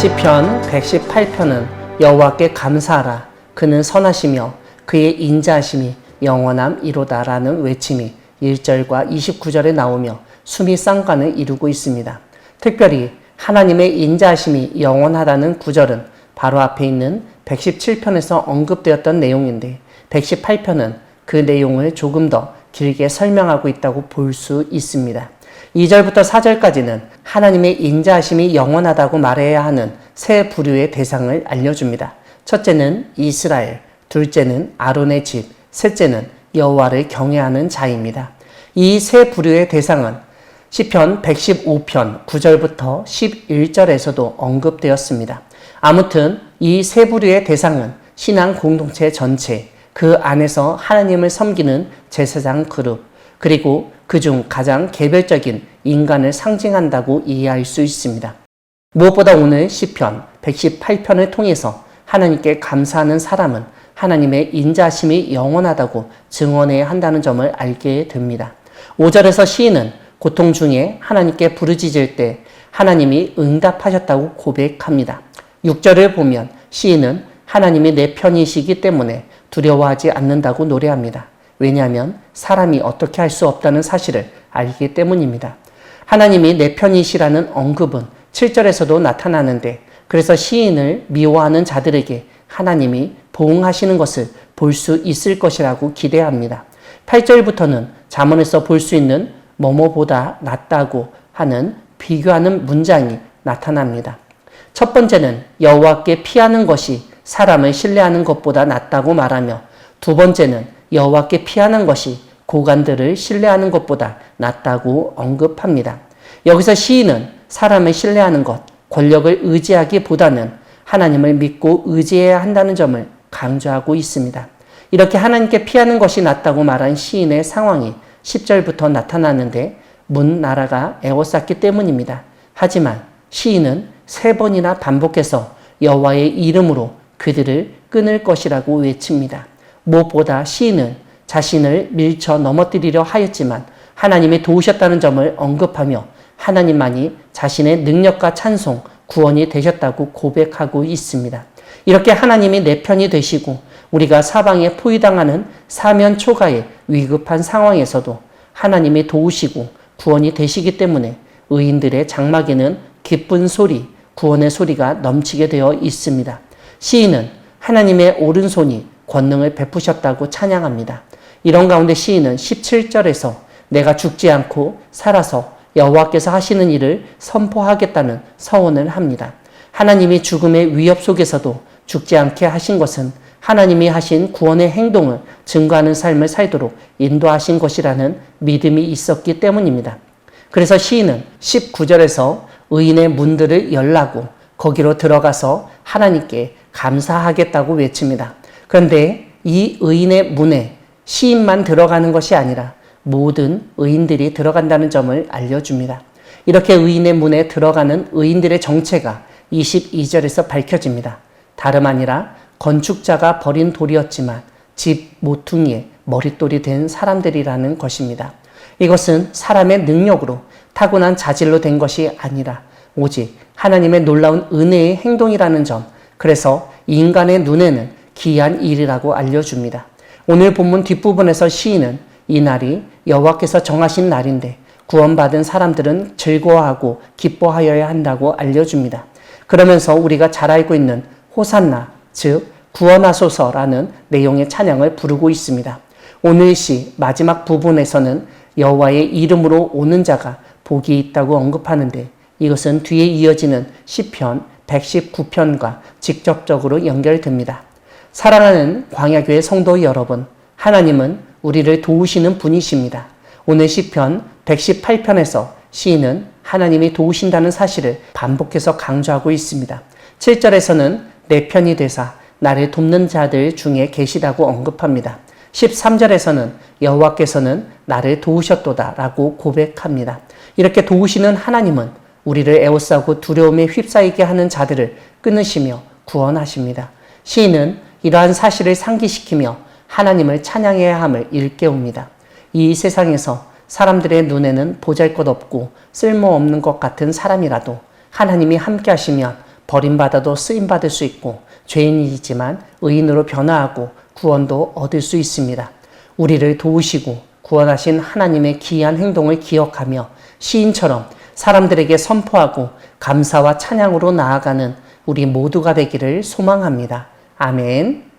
시편 118편은 여호와께 감사하라. 그는 선하시며 그의 인자하심이 영원함이로다 라는 외침이 1절과 29절에 나오며 숨이 쌍관을 이루고 있습니다. 특별히 하나님의 인자하심이 영원하다는 구절은 바로 앞에 있는 117편에서 언급되었던 내용인데 118편은 그 내용을 조금 더 길게 설명하고 있다고 볼 수 있습니다. 2절부터 4절까지는 하나님의 인자하심이 영원하다고 말해야 하는 세 부류의 대상을 알려줍니다. 첫째는 이스라엘, 둘째는 아론의 집, 셋째는 여호와를 경외하는 자입니다. 이 세 부류의 대상은 시편 115편 9절부터 11절에서도 언급되었습니다. 아무튼 이 세 부류의 대상은 신앙 공동체 전체, 그 안에서 하나님을 섬기는 제사장 그룹, 그리고 그중 가장 개별적인 인간을 상징한다고 이해할 수 있습니다. 무엇보다 오늘 시편 118편을 통해서 하나님께 감사하는 사람은 하나님의 인자하심이 영원하다고 증언해야 한다는 점을 알게 됩니다. 5절에서 시인은 고통 중에 하나님께 부르짖을 때 하나님이 응답하셨다고 고백합니다. 6절을 보면 시인은 하나님이 내 편이시기 때문에 두려워하지 않는다고 노래합니다. 왜냐하면 사람이 어떻게 할 수 없다는 사실을 알기 때문입니다. 하나님이 내 편이시라는 언급은 7절에서도 나타나는데 그래서 시인을 미워하는 자들에게 하나님이 보응하시는 것을 볼 수 있을 것이라고 기대합니다. 8절부터는 잠언에서 볼 수 있는 뭐뭐보다 낫다고 하는 비교하는 문장이 나타납니다. 첫 번째는 여호와께 피하는 것이 사람을 신뢰하는 것보다 낫다고 말하며 두 번째는 여호와께 피하는 것이 고관들을 신뢰하는 것보다 낫다고 언급합니다. 여기서 시인은 사람을 신뢰하는 것, 권력을 의지하기보다는 하나님을 믿고 의지해야 한다는 점을 강조하고 있습니다. 이렇게 하나님께 피하는 것이 낫다고 말한 시인의 상황이 10절부터 나타나는데 문 나라가 에워쌌기 때문입니다. 하지만 시인은 3번이나 반복해서 여호와의 이름으로 그들을 끊을 것이라고 외칩니다. 무엇보다 시인은 자신을 밀쳐 넘어뜨리려 하였지만 하나님이 도우셨다는 점을 언급하며 하나님만이 자신의 능력과 찬송, 구원이 되셨다고 고백하고 있습니다. 이렇게 하나님이 내 편이 되시고 우리가 사방에 포위당하는 사면 초가의 위급한 상황에서도 하나님이 도우시고 구원이 되시기 때문에 의인들의 장막에는 기쁜 소리, 구원의 소리가 넘치게 되어 있습니다. 시인은 하나님의 오른손이 권능을 베푸셨다고 찬양합니다. 이런 가운데 시인은 17절에서 내가 죽지 않고 살아서 여호와께서 하시는 일을 선포하겠다는 서원을 합니다. 하나님이 죽음의 위협 속에서도 죽지 않게 하신 것은 하나님이 하신 구원의 행동을 증거하는 삶을 살도록 인도하신 것이라는 믿음이 있었기 때문입니다. 그래서 시인은 19절에서 의인의 문들을 열라고 거기로 들어가서 하나님께 감사하겠다고 외칩니다. 그런데 이 의인의 문에 시인만 들어가는 것이 아니라 모든 의인들이 들어간다는 점을 알려줍니다. 이렇게 의인의 문에 들어가는 의인들의 정체가 22절에서 밝혀집니다. 다름 아니라 건축자가 버린 돌이었지만 집 모퉁이에 머릿돌이 된 사람들이라는 것입니다. 이것은 사람의 능력으로 타고난 자질로 된 것이 아니라 오직 하나님의 놀라운 은혜의 행동이라는 점, 그래서 인간의 눈에는 기이한 일이라고 알려줍니다. 오늘 본문 뒷부분에서 시인은 이 날이 여호와께서 정하신 날인데 구원받은 사람들은 즐거워하고 기뻐하여야 한다고 알려줍니다. 그러면서 우리가 잘 알고 있는 호산나, 즉 구원하소서라는 내용의 찬양을 부르고 있습니다. 오늘 시 마지막 부분에서는 여호와의 이름으로 오는 자가 복이 있다고 언급하는데 이것은 뒤에 이어지는 시편 119편과 직접적으로 연결됩니다. 사랑하는 광야교회 성도 여러분, 하나님은 우리를 도우시는 분이십니다. 오늘 시편 118편에서 시인은 하나님이 도우신다는 사실을 반복해서 강조하고 있습니다. 7절에서는 내 편이 되사 나를 돕는 자들 중에 계시다고 언급합니다. 13절에서는 여호와께서는 나를 도우셨도다 라고 고백합니다. 이렇게 도우시는 하나님은 우리를 에워싸고 두려움에 휩싸이게 하는 자들을 끊으시며 구원하십니다. 시인은 이러한 사실을 상기시키며 하나님을 찬양해야 함을 일깨웁니다. 이 세상에서 사람들의 눈에는 보잘것없고 쓸모없는 것 같은 사람이라도 하나님이 함께 하시면 버림받아도 쓰임받을 수 있고 죄인이지만 의인으로 변화하고 구원도 얻을 수 있습니다. 우리를 도우시고 구원하신 하나님의 기이한 행동을 기억하며 시인처럼 사람들에게 선포하고 감사와 찬양으로 나아가는 우리 모두가 되기를 소망합니다. 아멘.